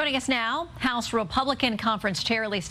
Joining us now, House Republican Conference Chair Elise.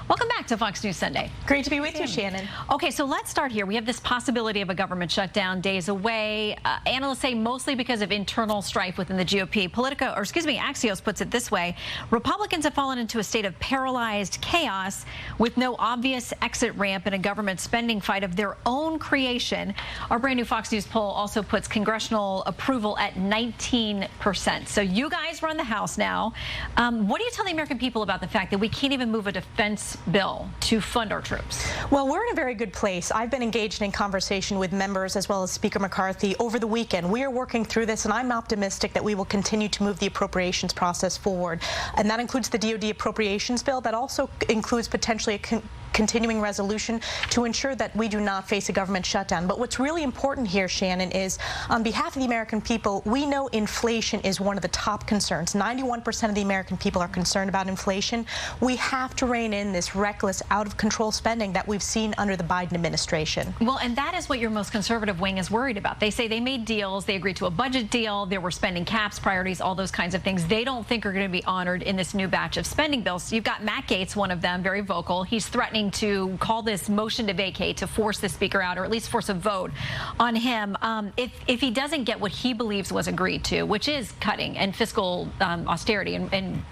Welcome back to Fox News Sunday. Great to be with you, Shannon. Okay, so let's start here. We have this possibility of a government shutdown days away. Analysts say mostly because of internal strife within the GOP. Axios puts it this way: Republicans have fallen into a state of paralyzed chaos with no obvious exit ramp in a government spending fight of their own creation. Our brand new Fox News poll also puts congressional approval at 19%. So you guys run the House now. What do you tell the American people about the fact that we can't even move a defense bill to fund our troops? Well, we're in a very good place. I've been engaged in conversation with members as well as Speaker McCarthy over the weekend. We are working through this, and I'm optimistic that we will continue to move the appropriations process forward. And that includes the DOD appropriations bill. That also includes potentially a continuing resolution to ensure that we do not face a government shutdown. But what's really important here, Shannon, is on behalf of the American people, we know inflation is one of the top concerns. 91% of the American people are concerned about inflation. We have to rein in this reckless, out-of-control spending that we've seen under the Biden administration. Well, and that is what your most conservative wing is worried about. They say they made deals, they agreed to a budget deal, there were spending caps, priorities, all those kinds of things they don't think are going to be honored in this new batch of spending bills. You've got Matt Gaetz, one of them, very vocal. He's threatening to call this motion to vacate to force the speaker out, or at least force a vote on him if he doesn't get what he believes was agreed to, which is cutting and fiscal austerity and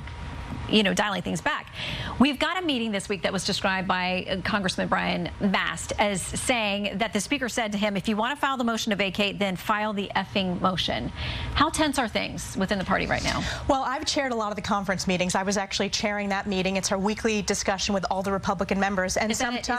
dialing things back. We've got a meeting this week that was described by Congressman Brian Mast as saying that the speaker said to him, if you want to file the motion to vacate, then file the effing motion. How tense are things within the party right now? Well, I've chaired a lot of the conference meetings. I was actually chairing that meeting. It's our weekly discussion with all the Republican members. And is that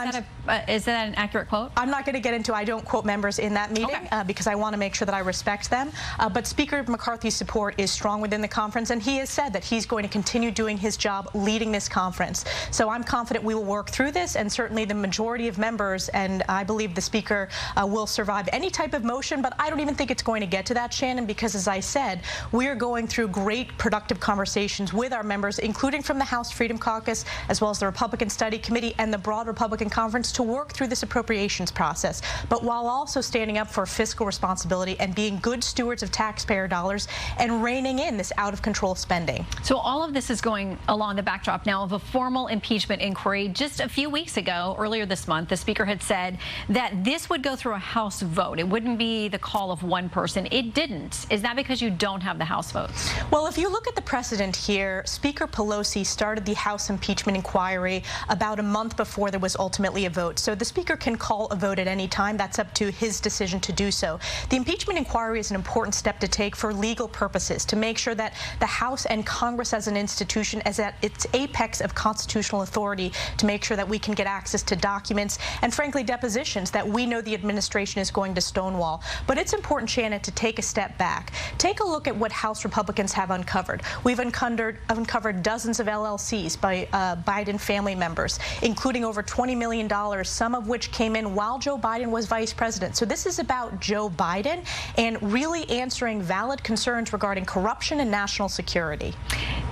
an accurate quote? I'm not going to get into, I don't quote members in that meeting because I want to make sure that I respect them. But Speaker McCarthy's support is strong within the conference, and he has said that he's going to continue doing his job leading this conference. So I'm confident we will work through this, and certainly the majority of members, and I believe the speaker will survive any type of motion, but I don't even think it's going to get to that, Shannon, because as I said, we are going through great productive conversations with our members, including from the House Freedom Caucus, as well as the Republican Study Committee and the broad Republican Conference, to work through this appropriations process, but while also standing up for fiscal responsibility and being good stewards of taxpayer dollars and reining in this out-of-control spending. So all of this is going along the backdrop now of a formal impeachment inquiry. Just a few weeks ago, earlier this month, the speaker had said that this would go through a House vote. It wouldn't be the call of one person. It didn't. Is that because you don't have the House votes? Well, if you look at the precedent here, Speaker Pelosi started the House impeachment inquiry about a month before there was ultimately a vote. So the speaker can call a vote at any time. That's up to his decision to do so. The impeachment inquiry is an important step to take for legal purposes, to make sure that the House and Congress as an institution is at its apex of constitutional authority, to make sure that we can get access to documents and, frankly, depositions that we know the administration is going to stonewall. But it's important, Shannon, to take a step back. Take a look at what House Republicans have uncovered. We've uncovered dozens of LLCs by Biden family members, including over $20 million, some of which came in while Joe Biden was vice president. So this is about Joe Biden and really answering valid concerns regarding corruption and national security.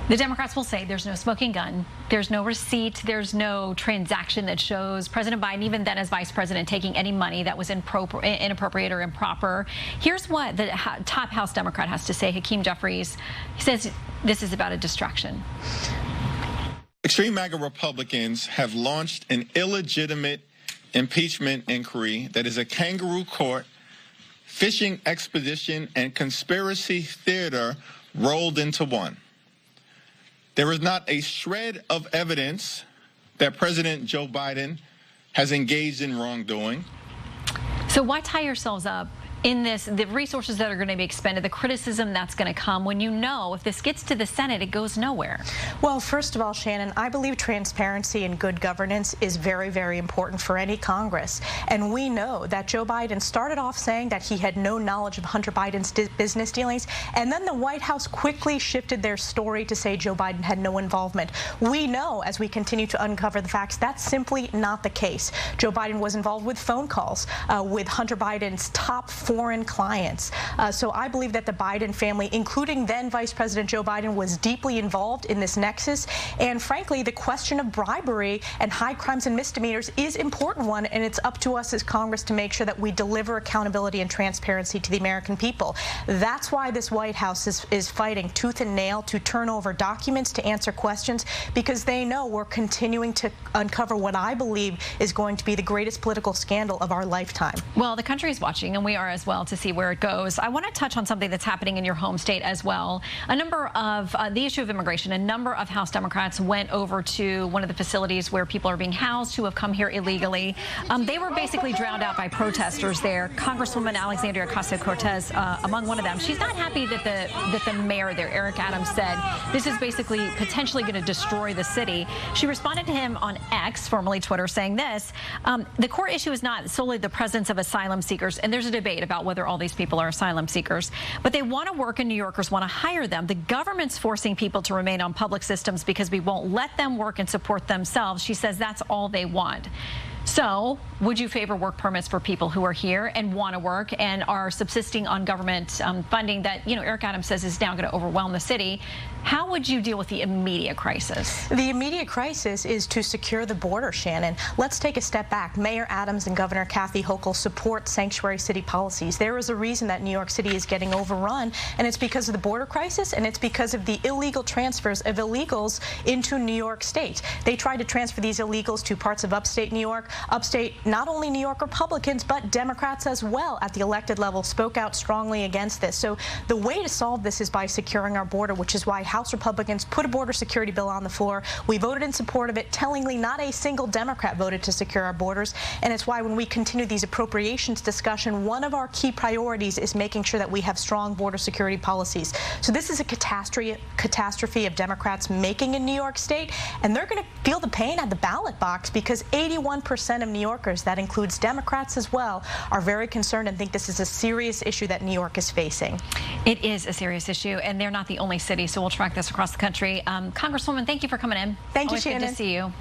The Democrats will say there's no smoking gun, there's no receipt, there's no transaction that shows President Biden, even then as vice president, taking any money that was inappropriate or improper. Here's what the top House Democrat has to say, Hakeem Jeffries. He says this is about a distraction. Extreme MAGA Republicans have launched an illegitimate impeachment inquiry that is a kangaroo court, fishing expedition, and conspiracy theater rolled into one. There is not a shred of evidence that President Joe Biden has engaged in wrongdoing. So why tie yourselves up in this, the resources that are going to be expended, the criticism that's going to come when you know if this gets to the Senate, it goes nowhere? Well, first of all, Shannon, I believe transparency and good governance is very, very important for any Congress. And we know that Joe Biden started off saying that he had no knowledge of Hunter Biden's business dealings, and then the White House quickly shifted their story to say Joe Biden had no involvement. We know, as we continue to uncover the facts, that's simply not the case. Joe Biden was involved with phone calls with Hunter Biden's top 4 foreign clients. So I believe that the Biden family, including then Vice President Joe Biden, was deeply involved in this nexus. And frankly, the question of bribery and high crimes and misdemeanors is an important one, and it's up to us as Congress to make sure that we deliver accountability and transparency to the American people. That's why this White House is fighting tooth and nail to turn over documents, to answer questions, because they know we're continuing to uncover what I believe is going to be the greatest political scandal of our lifetime. Well, the country is watching, and we are as well, to see where it goes. I want to touch on something that's happening in your home state as well. A number of the issue of immigration. A number of House Democrats went over to one of the facilities where people are being housed who have come here illegally. They were basically drowned out by protesters there. Congresswoman Alexandria Ocasio-Cortez, among one of them. She's not happy that the mayor there, Eric Adams, said this is basically potentially going to destroy the city. She responded to him on X, formerly Twitter, saying this: the core issue is not solely the presence of asylum seekers, and there's a debate about whether all these people are asylum seekers, but they want to work and New Yorkers want to hire them. The government's forcing people to remain on public systems because we won't let them work and support themselves. She says that's all they want. So would you favor work permits for people who are here and want to work and are subsisting on government funding that, Eric Adams says is now going to overwhelm the city? How would you deal with the immediate crisis? The immediate crisis is to secure the border, Shannon. Let's take a step back. Mayor Adams and Governor Kathy Hochul support sanctuary city policies. There is a reason that New York City is getting overrun, and it's because of the border crisis, and it's because of the illegal transfers of illegals into New York State. They tried to transfer these illegals to parts of upstate New York. Upstate, not only New York Republicans, but Democrats as well at the elected level spoke out strongly against this. So the way to solve this is by securing our border, which is why House Republicans put a border security bill on the floor. We voted in support of it. Tellingly, not a single Democrat voted to secure our borders. And it's why when we continue these appropriations discussion, one of our key priorities is making sure that we have strong border security policies. So this is a catastrophe of Democrats making in New York State, and they're going to feel the pain at the ballot box because 81% of New Yorkers, that includes Democrats as well, are very concerned and think this is a serious issue that New York is facing. It is a serious issue, and they're not the only city, so we'll track this across the country. Congresswoman, thank you for coming in. Thank you, Always Shannon. good to see you.